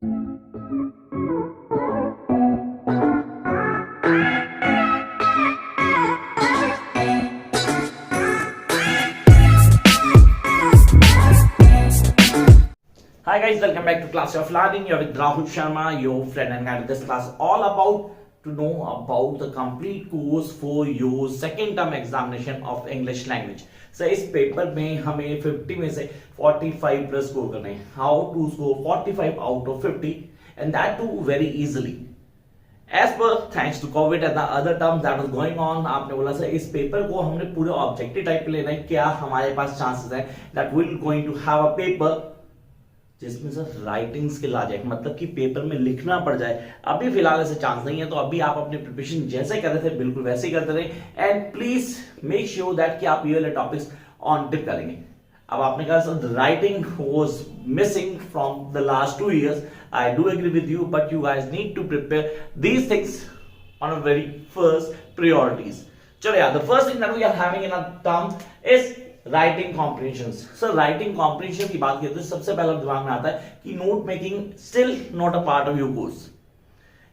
Hi guys, welcome back to Class of Learning. You're with Rahul Sharma, your friend and guide. This class all about to know about the complete course for your second term examination of English language. So इस paper में हमें 50 में से 45 plus score करने हैं. How to score 45 out of 50 and that too very easily. As per thanks to COVID and the other terms that was going on, आपने बोला sir इस पेपर को हमने पूरे ऑब्जेक्टिव टाइप पे लेना है. क्या हमारे पास चांसेस है that we're going to have a paper जिसमें सर राइटिंग स्किल आ जाए, मतलब कि पेपर में लिखना पड़ जाए. अभी फिलहाल ऐसे चांस नहीं है, तो अभी आप अपने प्रिपरेशन जैसे कर रहे थे बिल्कुल वैसे ही करते रहे. And please make sure that कि आप ये वाले टॉपिक्स ऑन टिप करेंगे. अब आपने कहा sir writing was missing from the last 2 years. I do agree with you, but you guys need to prepare these things on a very first priorities. चलो यार, the first thing that we are having in a term is writing comprehension. Sir writing comprehension की बात करते हैं, सबसे पहला दिमाग में आता है कि note making still not a part of your course.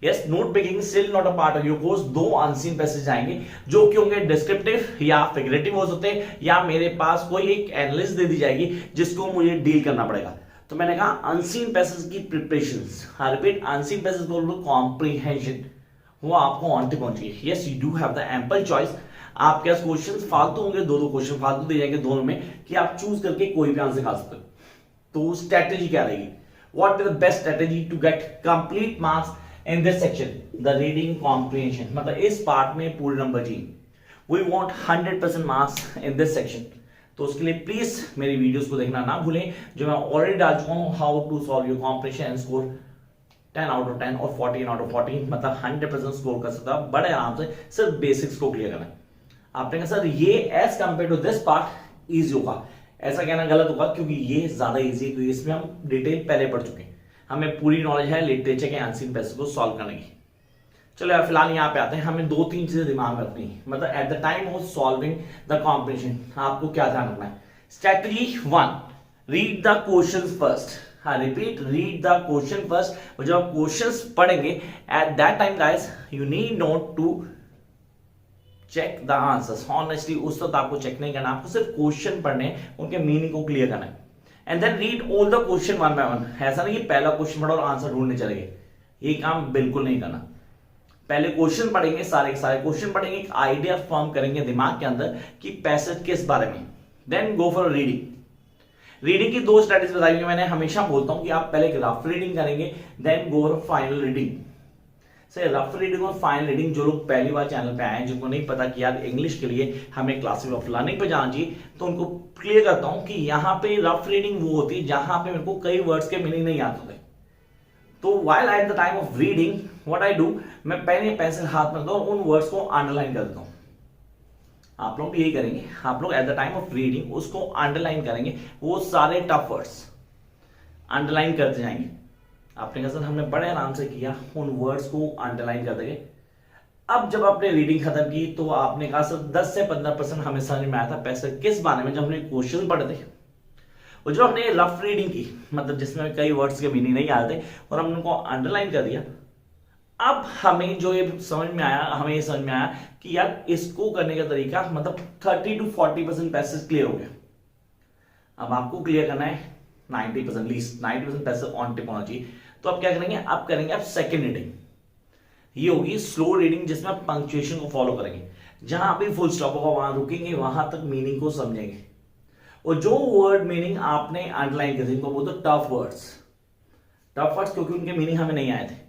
Yes, note making still not a part of your course. 2 unseen passage आएंगे जो कि होंगे डिस्क्रिप्टिव या फिगरेटिव हो सकते हैं, या मेरे पास कोई एक एनालिसिस दे दी जाएगी जिसको मुझे डील करना पड़ेगा. तो मैंने कहा अनसीन पैसेज की प्रिपरेशन, हाँ रिपीट, अनसीन पैसेज बोल रहा हूं, कॉम्प्रिहेंशन वो आपको ऑन टिप होनी चाहिए. Yes, you do have the ample choice. आपके पास क्वेश्चन फालतू होंगे, 2 क्वेश्चन फालतू दे जाएंगे दोनों में कि आप चूज करके कोई भी आंसर निकाल सकते हो. तो स्ट्रेटेजी क्या रहेगी? What is the best strategy to get complete marks in this section? The reading comprehension, मतलब इस पार्ट में पूरे नंबर चाहिए. We want 100% marks in this section. तो उसके लिए प्लीज मेरी वीडियोस को देखना ना भूलें, जो मैं ऑलरेडी डाल चुका हूं. How to solve your comprehension and score 10 out of 10 और 14 out of 14, मतलब 100% स्कोर कर सकता है बड़े आराम से. सिर्फ बेसिक्स को क्लियर करना है. आपने कहा सर ये as compare to this part easy होगा. ऐसा कहना गलत होगा, क्योंकि ये ज्यादा इजी है, क्योंकि इसमें हम डिटेल पहले पढ़ चुके हैं. हमें पूरी नॉलेज है लिटरेचर के अनसीन पैसेज को सॉल्व करने की. चलो यार, फिलहाल यहाँ पे आते हैं. हमें 2-3 चीजें दिमाग में रखनी है, मतलब at the time of solving the comprehension आपको क्या ध्यान रखना है. Strategy 1, read the questions first. हाँ repeat, read the question first. और जब आप क्वेश्चंस पढ़ेंगे at that time guys you need not to check the answers. Honestly उस वक्त आपको चेक नहीं करना, आपको सिर्फ क्वेश्चन पढ़ने, उनके मीनिंग को क्लियर करना है. And then read all the question one by one. ऐसा नहीं कि पहला क्वेश्चन पढ़ो और आंसर ढूंढने चले गए, ये काम बिल्कुल नहीं करना. पहले क्वेश्चन पढ़ेंगे, सारे क्वेश्चन पढ़ेंगे, एक आइडिया फॉर्म करेंगे दिमाग के अंदर कि पैसेज किस बारे में. Then go for reading. Reading की 2 स्ट्रेटेजी बताई हुई मैंने. हमेशा बोलता हूं कि आप पहले एक रफ रीडिंग करेंगे, then go for final reading. से रफ रीडिंग और फाइनल रीडिंग, जो लोग पहली बार चैनल पे आए हैं, जिनको नहीं पता कि यार इंग्लिश के लिए हमें क्लासेस ऑफ लर्निंग पे जाना चाहिए, तो उनको क्लियर करता हूं कि यहाँ पे रफ रीडिंग वो होती है जहां पे मेरे को कई वर्ड्स के मीनिंग नहीं आते थे. तो while eight the time of reading what I do, मैं पेन पेंसिल हाथ में रखता हूं, उन वर्ड्स को अंडरलाइन कर देता हूं. आप लोग भी यही करेंगे. आप लोग eight the time of reading उसको अंडरलाइन करेंगे, वो सारे टफ वर्ड्स अंडरलाइन करते जाएंगे. आपने कहा सर हमने बड़े आराम से किया, उन वर्ड्स को अंडरलाइन कर देंगे. अब जब आपने रीडिंग खत्म की तो आपने कहा सर 10 से 15% हमें समझ में आया था पैसे किस बारे में, जब हमने क्वेश्चन पढ़े थे. और जब हमने रफ रीडिंग की, मतलब जिसमें कई वर्ड्स के मीनिंग नहीं आते थे और हमने उनको अंडरलाइन कर दिया, अब हमें जो ये समझ में आया, हमें ये समझ में आया कि यार इसको करने का तरीका, मतलब 30 to 40% पैसेज क्लियर हो गया. अब आपको क्लियर करना है 90%, लीस्ट 90% पैसेज ऑन टिप होना चाहिए. तो अब क्या करेंगे, अब करेंगे आप सेकेंड रीडिंग. ये होगी स्लो रीडिंग, जिसमें आप पंक्चुएशन को फॉलो करेंगे. जहां पे फुल स्टॉप होगा वहां रुकेंगे, वहां तक मीनिंग को समझेंगे. और जो वर्ड मीनिंग आपने अंडरलाइन कर दी, इनको बोलते टफ वर्ड्स. टफ वर्ड्स क्योंकि उनके मीनिंग हमें नहीं आए थे,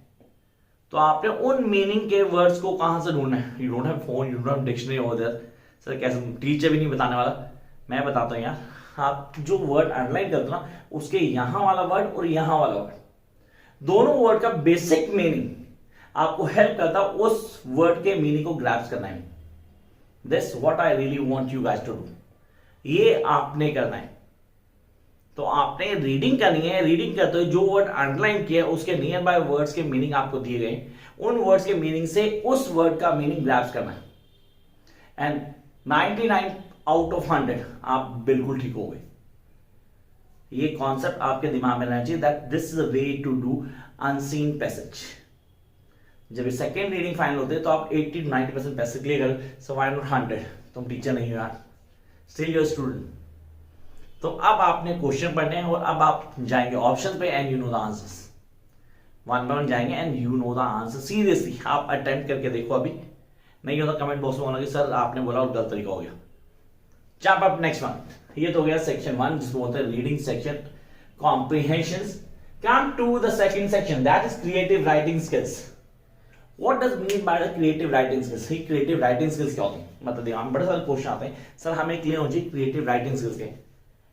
तो आपने उन मीनिंग के वर्ड्स को कहां से ढूंढना है. You don't have phone, you don't have dictionary over there. Sir कैसे, टीचर भी नहीं बताने वाला, मैं बताता हूं यार. आप जो वर्ड अंडरलाइन करते हो ना, उसके यहां वाला वर्ड और यहां वाला वर्ड, दोनों वर्ड का बेसिक मीनिंग आपको हेल्प करता है उस वर्ड के मीनिंग को ग्रैप्स करने में. This what I really want you guys to do. ये आपने करना है. तो आपने रीडिंग करनी है. रीडिंग करते हुए जो वर्ड अंडरलाइन किया उसके नियर बाय वर्ड्स के मीनिंग आपको दिए गए, उन वर्ड्स के मीनिंग से उस वर्ड का मीनिंग ग्रैप्स करना है. एंड 99 आउट ऑफ 100 आप बिल्कुल ठीक हो गए. ये कॉन्सेप्ट आपके दिमाग में रहना चाहिए that this is a way to do unseen passage. जब सेकेंड रीडिंग फाइनल होते हैं तो आप 80 to 90% पैसेज क्लियर कर, सो व्हाई नॉट 100? तुम टीचर नहीं हो यार, स्टिल योर स्टूडेंट। तो अब आपने क्वेश्चन पढ़ने हैं और अब आप जाएंगे ऑप्शन पे and you know the answers, one by one जाएंगे and you know the answer. Seriously आप अटेम्प्ट करके देखो, अभी नहीं होता कमेंट बॉक्स में होना कि सर आपने बोला और गलत तरीका हो गया। Jump up next one. ये तो हो गया सेक्शन 1 जिसको बोलते हैं reading section comprehensions. Come to the second section that is creative writing skills. What does mean by the creative writing skills? Creative writing skills क्या होती है? मतलब देखो हम बड़े सारे क्वेश्चन आते हैं, सर हमें क्लियर हो चाहिए क्रिएटिव राइटिंग स्किल्स के।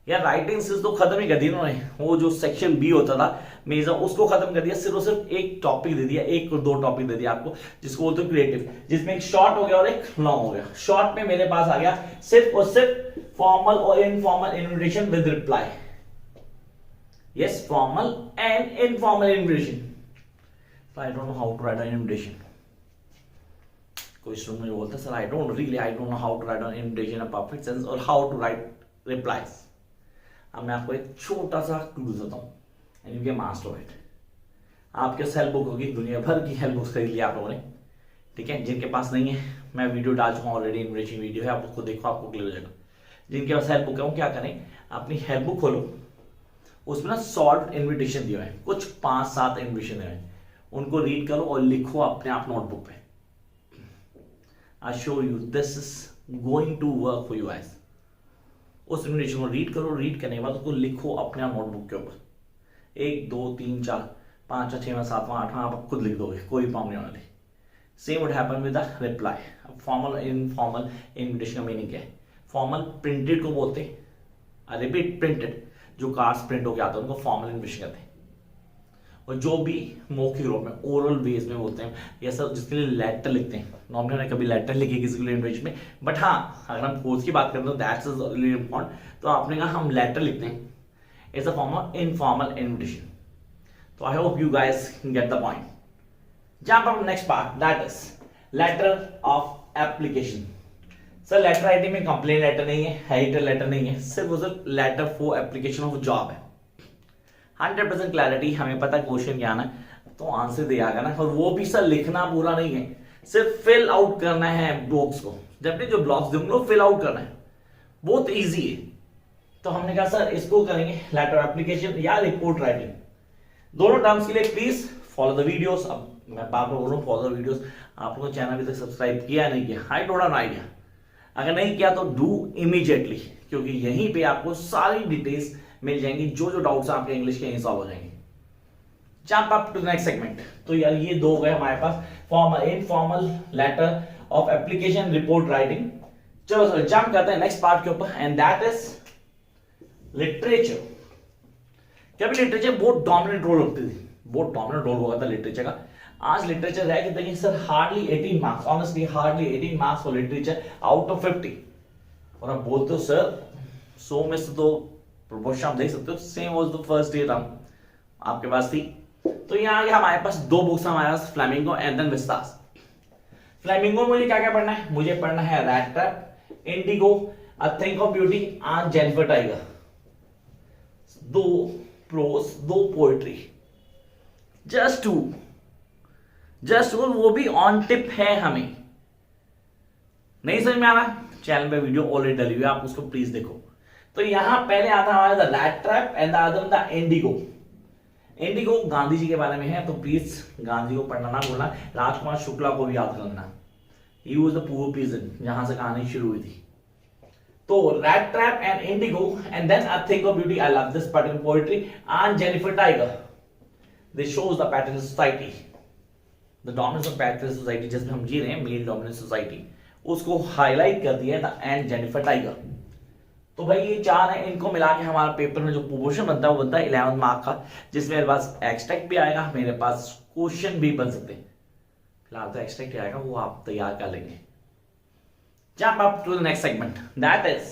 यार राइटिंग स्किल्स तो खत्म ही कर दी इन्होंने, वो जो सेक्शन बी होता था मेजर उसको खत्म कर दिया, सिर्फ और सिर्फ एक टॉपिक दे दिया, एक और 2 टॉपिक दे दिया आपको जिसको बोलते हैं क्रिएटिव, जिसमें एक शॉर्ट हो गया और एक लॉन्ग हो गया। शॉर्ट में मेरे पास आ गया सिर्फ और सिर्फ फॉर्मल और informal invitation with reply. Yes, formal and informal invitation. I don't know how to write an invitation. कोई स्टूडेंट मुझे बोलता है sir I don't know how to write an invitation in perfect sense और how to write replies. अब मैं आपको एक छोटा सा क्लू देता हूँ and you can master it. आपके हेल्प बुक होगी, दुनिया भर की हेल्प बुक्स खरीद लिया आप लोगों ने, ठीक है। जिनके पास नहीं है मैं वीडियो डाल चुका हूँ ऑलरेडी, इन्विटेशन वीडियो है, आप उसको देखो आपको क्लियर हो जाएगा। जिनके पास हेल्प बुक है वो क्या करें, अपनी हेल्प बुक खोलो, उसमें ना शॉर्ट इन्विटेशन दिए हुए हैं, कुछ 5-7 इन्विटेशन दिए हुए हैं, उनको रीड करो और लिखो अपने आप नोटबुक पे। I show you this is going to work for you guys. उस इन्विटेशन को रीड करो, रीड करने के बाद उसको लिखो अपने नोटबुक के ऊपर, 1 2 3 4 5 6 7 8 आप खुद लिख दोगे, कोई प्रॉब्लम नहीं होने। Same would happen with the reply. Formal informal invitation का मीनिंग क्या है? फॉर्मल प्रिंटेड को बोलते हैं, रिपीट प्रिंटेड जो कार्ड्स प्रिंट होकर आते हैं उनको फॉर्मल इन्विटेशन कहते हैं। और जो भी मौखिक रूप में ओरल बेस में बोलते हैं या सर जिसके लिए लेटर लिखते हैं, नॉर्मली हमने कभी लेटर लिखी किसी के लिए इन्विटेशन में, बट हाँ अगर हम कोर्स की बात करें तो दैट्स इज रियली इंपॉर्टेंट। तो आपने कहा हम लेटर लिखते हैं, it's a form of informal invitation. तो I hope you guys get the point. Jump up next part that is letter of application. Sir letter writing में कंप्लेन लेटर नहीं है, हेटर लेटर नहीं है, सिर्फ सिर्फ letter for application of job है। 100% clarity, हमें पता क्वेश्चन क्या आना तो आंसर दे आएगा ना। और वो भी सर लिखना पूरा नहीं है, सिर्फ फिल आउट करना है ब्लॉक्स को। जब भी जो ब्लॉक्स दूंगा फिल आउट करना है, बहुत इजी है। तो हमने कहा सर इसको करेंगे लेटर एप्लीकेशन या रिपोर्ट राइटिंग, दोनों टर्म्स के लिए प्लीज फॉलो द वीडियोस। अब मैं बार बार बोल रहा हूँ फॉलो द वीडियोस। आप लोगों ने चैनल अभी तक सब्सक्राइब किया नहीं किया, आई डोंट हैव आइडिया, अगर नहीं किया तो डू इमीडिएटली, क्योंकि यहीं पे आपको सारी डिटेल्स मिल जाएंगी, जो जो डाउट्स आपके इंग्लिश के सॉल्व हो जाएंगे। Jump up to the next segment. तो यार ये 2 गए हमारे पास, formal informal letter of application report writing. चलो सर जंप करते हैं नेक्स्ट पार्ट के ऊपर एंड दैट इज लिटरेचर। कभी लिटरेचर बहुत डोमिनेंट रोल होती थी, बहुत डोमिनेंट रोल होगा था लिटरेचर का। आज लिटरेचर रह के देखिए sir hardly 18 marks, honestly hardly 18 marks for literature out of 50। और आप बोलते हो सर 100 में से तो प्रोपोर्शन आप देख सकते हो, same was the first year आपके पास थी। तो यहाँ आगे हमारे पास 2 बुक्स हमारे पास, Flamingo and then Vistas. Flamingo मुझे क्या क्या पढ़ना है? मुझे पढ़ना है Rat Trap, Indigo, a thing of beauty and Jennifer tiger. 2 prose 2 poetry, just 2 वो भी ऑन टिप है। हमें नहीं समझ में आ रहा, चैनल पे वीडियो ऑलरेडी डली हुई है, आप उसको प्लीज देखो। तो यहां पहले आता हमारा the Rat trap and the other the Indigo. Indigo Gandhi ji के बारे में है, तो प्लीज गांधी को पढ़ना ना भूलना, राजकुमार शुक्ला को भी याद करना। He was the poor peasant, जहां से कहानी शुरू हुई थी। तो rat trap and indigo and then a thing of beauty, I love this particular poetry, and Jennifer tiger. This shows the patriot society, the dominance of patriot society जिसमें हम जी रहे हैं, मेल डोमिनेंस सोसाइटी, उसको highlight कर दिया the end Jennifer tiger. तो भाई ये 4 है, इनको मिला के हमारा पेपर में जो प्रोपोर्शन बनता है वो बनता है 11 मार्क का, जिसमें मेरे पास एक्सट्रैक्ट भी आएगा, मेरे पास क्वेश्चन भी बन सकते हैं। फिलहाल तो एक्सट्रैक्ट आएगा, वो आप तैयार कर लेंगे। Jump up to the next segment that is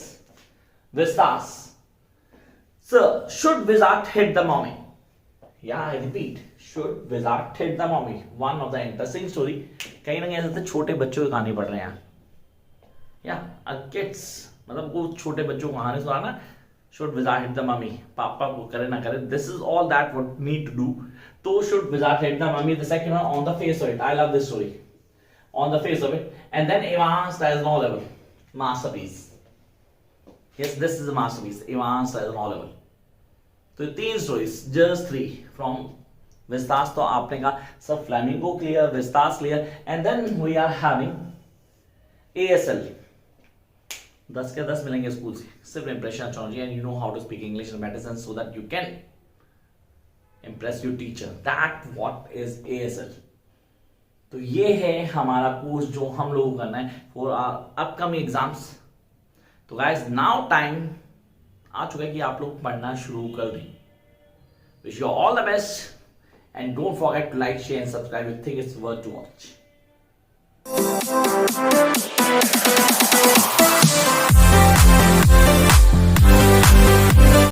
Vistas. Sir should wizard hit the mommy? या I repeat, should wizard hit the mommy, one of the interesting story. कहीं ना कहीं ऐसे छोटे बच्चों की कहानी पढ़ रहे हैं या किड्स, मतलब वो छोटे बच्चों को कहानी सुनाना Should wizard hit the mummy? Papa को करे ना करे, this is all that what need to do. So should wizard hit the mummy? The second one, on the face of it. I love this story. On the face of it, and then advanced as no level, masterpiece. Yes, this is a masterpiece. Advanced as no level. तो 3 stories, just 3 from Vistas. तो आपने कहा सब flamingo clear, vistas clear, and then we are having ASL. 10 के 10 मिलेंगे school से, सिर्फ impression अच्छा होना चाहिए, and you know how to speak English and medicine so that you can impress your teacher. That what is ASL. तो ये है हमारा कोर्स जो हम लोगों को करना है फॉर अपकमिंग एग्जाम्स. तो गाइस नाउ टाइम आ चुका है कि आप लोग पढ़ना शुरू कर दें. Wish you all the best and don't forget to like, share and subscribe. You think it's worth to watch.